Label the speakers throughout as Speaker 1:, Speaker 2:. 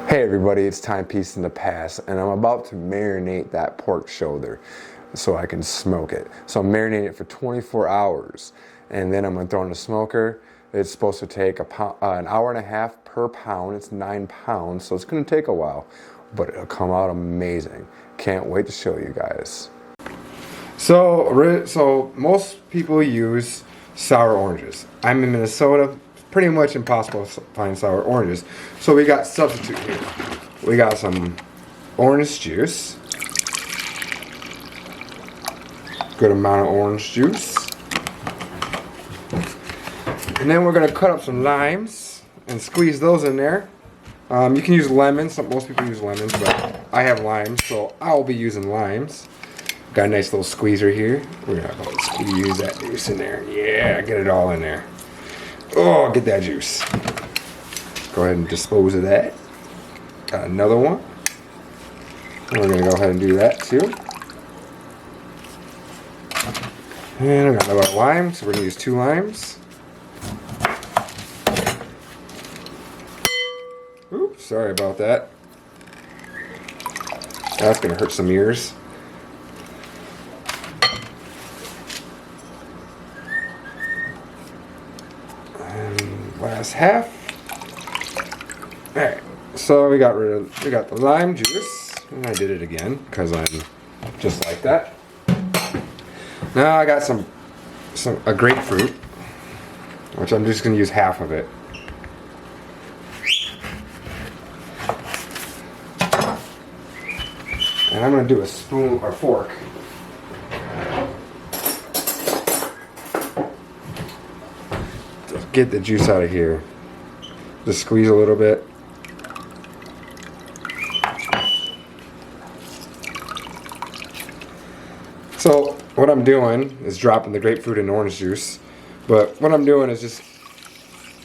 Speaker 1: Hey everybody, it's Timepiece in the Past, and I'm about to marinate that pork shoulder so I can smoke it. So I'm marinating it for 24 hours, and then I'm going to throw it in the smoker. It's supposed to take an hour and a half per pound. It's 9 pounds, so it's going to take a while, but it'll come out amazing. Can't wait to show you guys. So most people use sour oranges. I'm in Minnesota. Pretty much impossible to find sour oranges. So we got substitute here. We got some orange juice. Good amount of orange juice. And then we're gonna cut up some limes and squeeze those in there. You can use lemons. Most people use lemons, but I have limes, so I'll be using limes. Got a nice little squeezer here. We're gonna squeeze that juice in there. Yeah, get it all in there. Oh, get that juice. Go ahead and dispose of that. Got another one. And we're going to go ahead and do that too. And I got another lime, so we're going to use 2 limes. Oops, sorry about that. That's going to hurt some ears. Last half. Alright, so we got the lime juice, and I did it again because I'm just like that. Now I got a grapefruit, which I'm just gonna use half of it. And I'm gonna do a spoon or fork. Get the juice out of here. Just squeeze a little bit. So what I'm doing is dropping the grapefruit and orange juice, but what I'm doing is just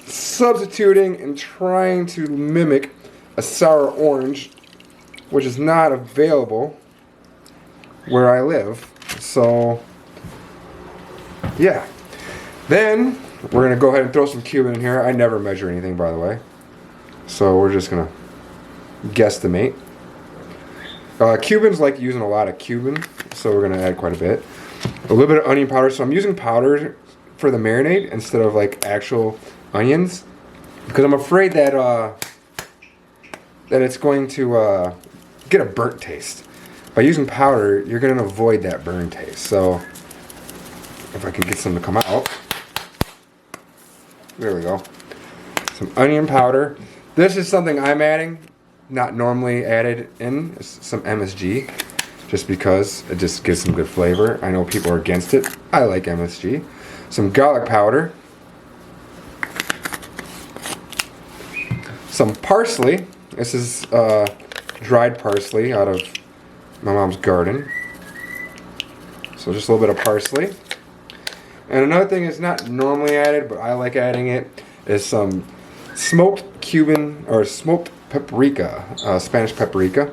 Speaker 1: substituting and trying to mimic a sour orange, which is not available where I live. So yeah. Then we're going to go ahead and throw some Cuban in here. I never measure anything, by the way. So we're just going to guesstimate. Cubans like using a lot of Cuban, so we're going to add quite a bit. A little bit of onion powder. So I'm using powder for the marinade instead of like actual onions, because I'm afraid that that it's going to get a burnt taste. By using powder, you're going to avoid that burn taste. So if I can get some to come out. There we go. Some onion powder. This is something I'm adding, not normally added in. It's some MSG, just because it just gives some good flavor. I know people are against it. I like MSG. Some garlic powder. Some parsley. This is dried parsley out of my mom's garden. So just a little bit of parsley. And another thing is not normally added, but I like adding it, is some smoked Cuban or smoked paprika, Spanish paprika.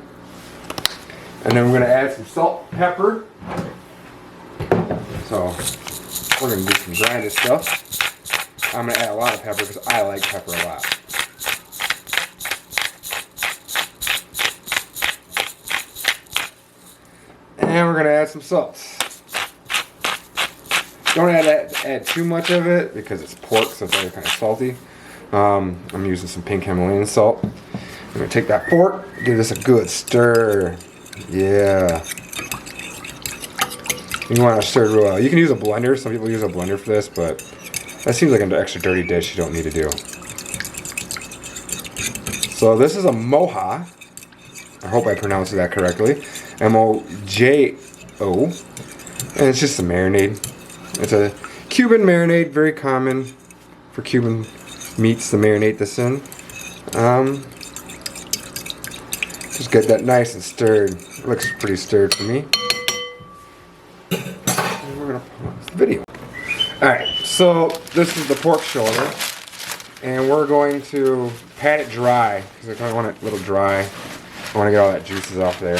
Speaker 1: And then we're going to add some salt, pepper. So we're going to do some grinded stuff. I'm going to add a lot of pepper because I like pepper a lot. And we're going to add some salt. Don't add too much of it because it's pork, so it's already kind of salty. I'm using some pink Himalayan salt. I'm going to take that pork, give this a good stir. Yeah. You want to stir it real well. You can use a blender. Some people use a blender for this, but that seems like an extra dirty dish you don't need to do. So this is a moja. I hope I pronounced that correctly. M-O-J-O. And it's just a marinade. It's a Cuban marinade, very common for Cuban meats to marinate this in. Just get that nice and stirred. It looks pretty stirred for me. And we're gonna pause the video. Alright, so this is the pork shoulder. And we're going to pat it dry, because I want it a little dry. I want to get all that juices off there.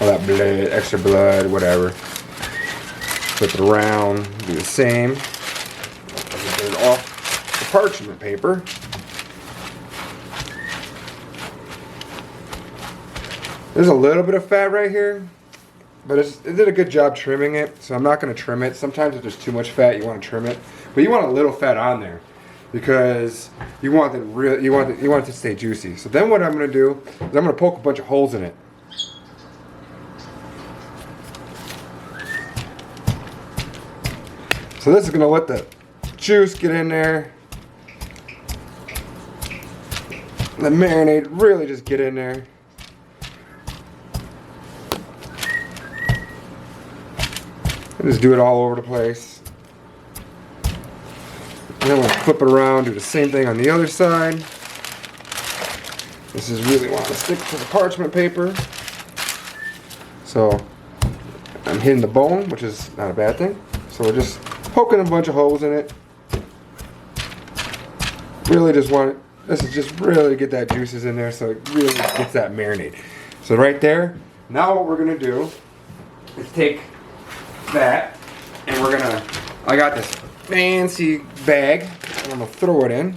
Speaker 1: All that blood, extra blood, whatever. Flip it around, do the same. Get it off the parchment paper. There's a little bit of fat right here, but it did a good job trimming it, so I'm not going to trim it. Sometimes if there's too much fat, you want to trim it, but you want a little fat on there because you want it to stay juicy. So then what I'm going to do is I'm going to poke a bunch of holes in it. So this is going to let the juice get in there. The marinade really just get in there. And just do it all over the place. And then we'll flip it around, do the same thing on the other side. This is really want to stick to the parchment paper. So I'm hitting the bone, which is not a bad thing. So we're just poking a bunch of holes in it. Really just want it. This is just really to get that juices in there so it really gets that marinade. So right there, now what we're going to do is take that and we're going to, I got this fancy bag and I'm going to throw it in.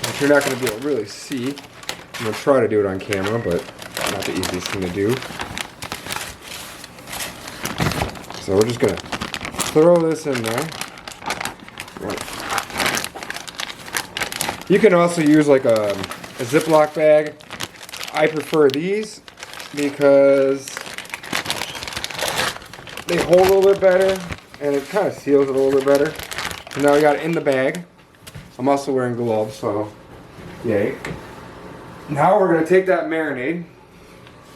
Speaker 1: Which you're not going to be able to really see. I'm going to try to do it on camera, but not the easiest thing to do. So we're just going to throw this in there. You can also use like a Ziploc bag. I prefer these because they hold a little bit better and it kind of seals it a little bit better. So now I got it in the bag. I'm also wearing gloves, so yay. Now we're going to take that marinade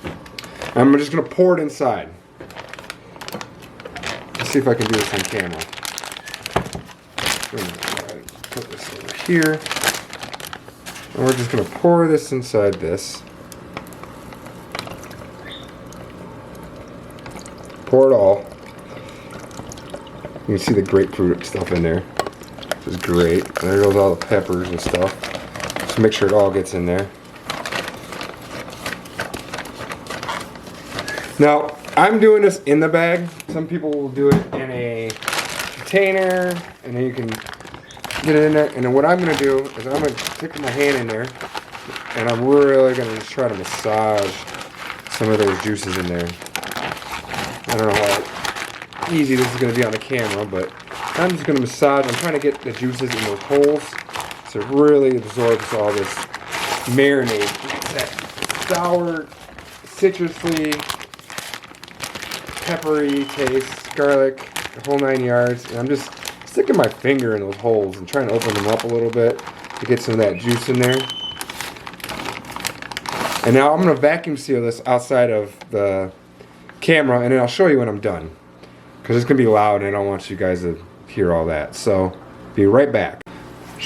Speaker 1: and I'm just going to pour it inside. Let's see if I can do this on camera. Put this over here. And we're just going to pour this inside this. Pour it all. You can see the grapefruit stuff in there, which is great. And there goes all the peppers and stuff. Just make sure it all gets in there. Now, I'm doing this in the bag. Some people will do it in a container, and then you can get it in there. And then what I'm going to do is I'm going to stick my hand in there, and I'm really going to just try to massage some of those juices in there. I don't know how easy this is going to be on the camera, but I'm just going to massage. I'm trying to get the juices in those holes so it really absorbs all this marinade. That sour, citrusy, peppery taste, garlic, the whole 9 yards. And I'm just sticking my finger in those holes and trying to open them up a little bit to get some of that juice in there. And now I'm going to vacuum seal this outside of the camera, and then I'll show you when I'm done, because it's going to be loud and I don't want you guys to hear all that. So be right back.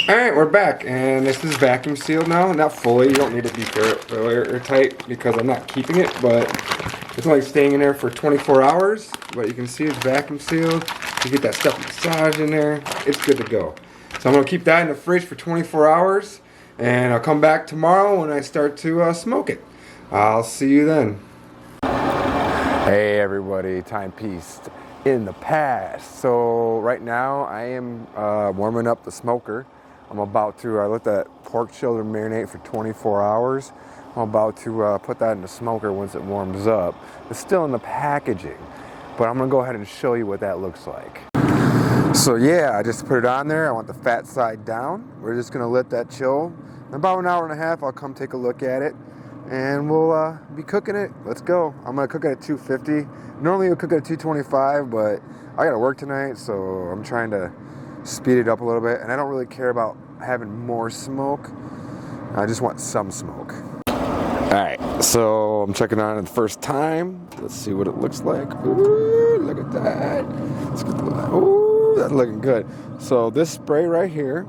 Speaker 1: Alright, we're back, and this is vacuum sealed now. Not fully, you don't need to be very airtight because I'm not keeping it, but it's only staying in there for 24 hours. But you can see it's vacuum sealed. You get that stuff massaged in there, it's good to go. So I'm going to keep that in the fridge for 24 hours, and I'll come back tomorrow when I start to smoke it. I'll see you then. Hey everybody, timepiece in the past. So right now I am warming up the smoker. I'm about to, I let that pork shoulder marinate for 24 hours. I'm about to put that in the smoker once it warms up. It's still in the packaging, but I'm gonna go ahead and show you what that looks like. So yeah, I just put it on there. I want the fat side down. We're just gonna let that chill. In about an hour and a half, I'll come take a look at it, and we'll be cooking it. Let's go. I'm gonna cook it at 250. Normally I'll cook it at 225, but I gotta work tonight, so I'm trying to speed it up a little bit. And I don't really care about having more smoke. I just want some smoke. All right, so I'm checking on it the first time. Let's see what it looks like. Ooh, look at that. Let's get the, ooh, that's looking good. So this spray right here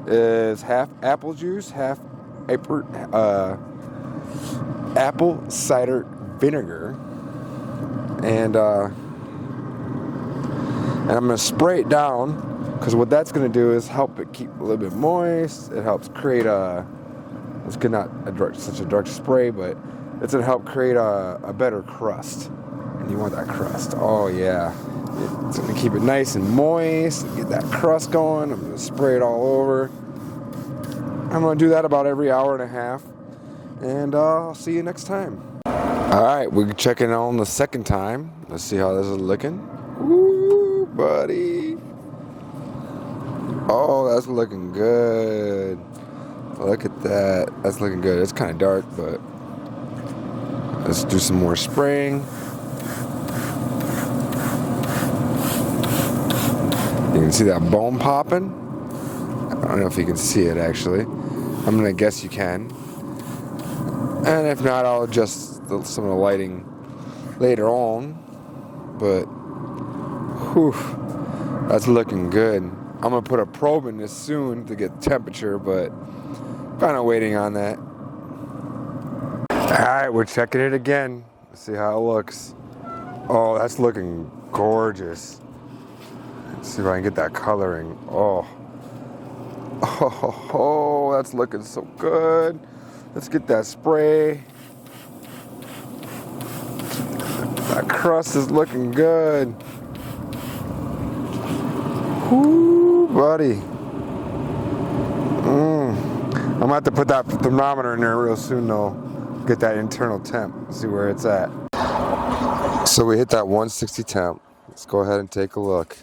Speaker 1: is half apple juice, half apple cider vinegar, and I'm gonna spray it down, because what that's gonna do is help it keep a little bit moist. It helps create it's not such a dark spray, but it's gonna help create a better crust, and you want that crust. Oh yeah, it's gonna keep it nice and moist, get that crust going. I'm gonna spray it all over. I'm gonna do that about every hour and a half. And I'll see you next time. Alright, we're checking on the second time. Let's see how this is looking. Woo, buddy. Oh, that's looking good. Look at that. That's looking good. It's kind of dark, but let's do some more spraying. You can see that bone popping. I don't know if you can see it actually. I'm gonna guess you can. And if not, I'll adjust some of the lighting later on. But whew, that's looking good. I'm gonna put a probe in this soon to get temperature, but kind of waiting on that. Alright, we're checking it again. Let's see how it looks. Oh, that's looking gorgeous. Let's see if I can get that coloring. Oh, that's looking so good. Let's get that spray. That crust is looking good. Whoo, buddy. I'm gonna have to put that thermometer in there real soon though. Get that internal temp, see where it's at. So we hit that 160 temp. Let's go ahead and take a look.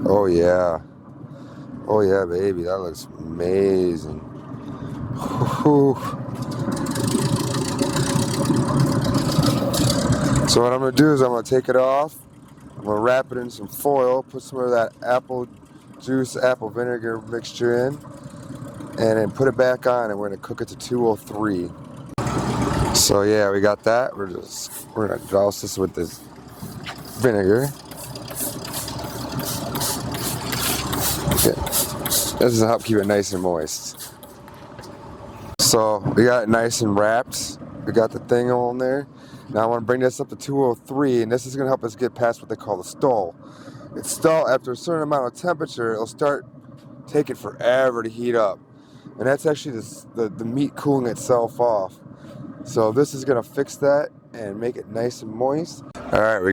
Speaker 1: Oh yeah. Oh yeah, baby, that looks amazing. Whew. So what I'm gonna do is I'm gonna take it off. I'm gonna wrap it in some foil, put some of that apple juice, apple vinegar mixture in, and then put it back on, and we're gonna cook it to 203. So yeah, we got that. We're gonna douse this with this vinegar. Okay. This is to help keep it nice and moist. So we got it nice and wrapped. We got the thing on there. Now I want to bring this up to 203, and this is going to help us get past what they call the stall. It's stall after a certain amount of temperature, it'll start taking forever to heat up. And that's actually the meat cooling itself off. So this is going to fix that and make it nice and moist. All right,